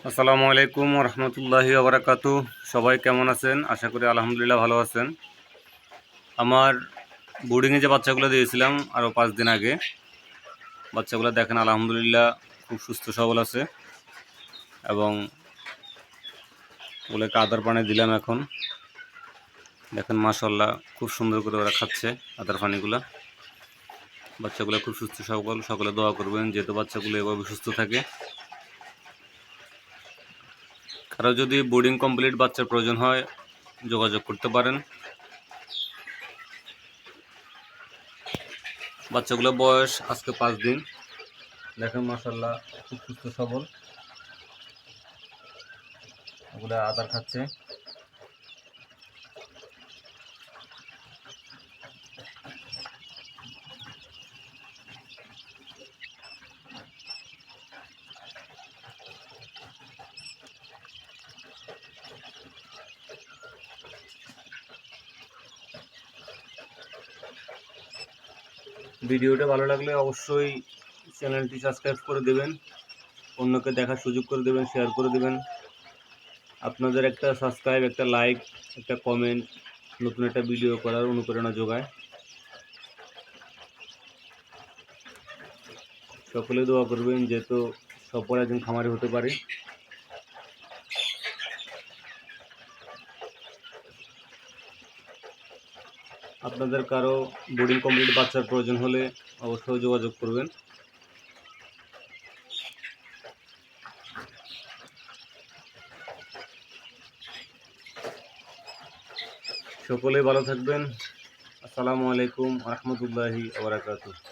আসসালামু আলাইকুম রহমতুল্লাহি ওবরাকাতু। সবাই কেমন আছেন? আশা করি আলহামদুলিল্লাহ ভালো আছেন। আমার বোর্ডিংয়ে যে বাচ্চাগুলো দিয়েছিলাম আরও 5 দিন আগে, বাচ্চাগুলো দেখেন আলহামদুলিল্লাহ খুব সুস্থ সবল আছে এবং ওগুলোকে আদার পানি দিলাম। এখন দেখেন মাশাআল্লাহ খুব সুন্দর করে ওরা খাচ্ছে আদার পানিগুলো। বাচ্চাগুলো খুব সুস্থ সবল, সকলে দোয়া করবেন যেহেতু বাচ্চাগুলো এভাবে সুস্থ থাকে। কারো যদি বোর্ডিং কমপ্লিট বাচ্চার প্রয়োজন হয় যোগাযোগ করতে পারেন। বাচ্চাগুলোর বয়স আজকে 5 দিন। দেখেন মাশাআল্লাহ খুব সুস্থ সবল, ওগুলো আদার খাচ্ছে। ভিডিওটা ভালো লাগলে অবশ্যই চ্যানেলটি সাবস্ক্রাইব করে দেবেন, অন্যকে দেখার সুযোগ করে দেবেন, শেয়ার করে দেবেন। আপনাদের একটা সাবস্ক্রাইব, একটা লাইক, একটা কমেন্ট নতুন একটা ভিডিও করার অনুপ্রেরণা যোগায়। সকলে দোয়া করবেন যেহেতু সফল একজন খামারি হতে পারে। আপনাদের কারো বোর্ডিং কমপ্লিট বাচ্চার প্রয়োজন হলে অবশ্যই যোগাযোগ করবেন। সকলেই ভালো থাকবেন। আসসালামু আলাইকুম রহমতুল্লাহি ওয়া বারাকাতুহু।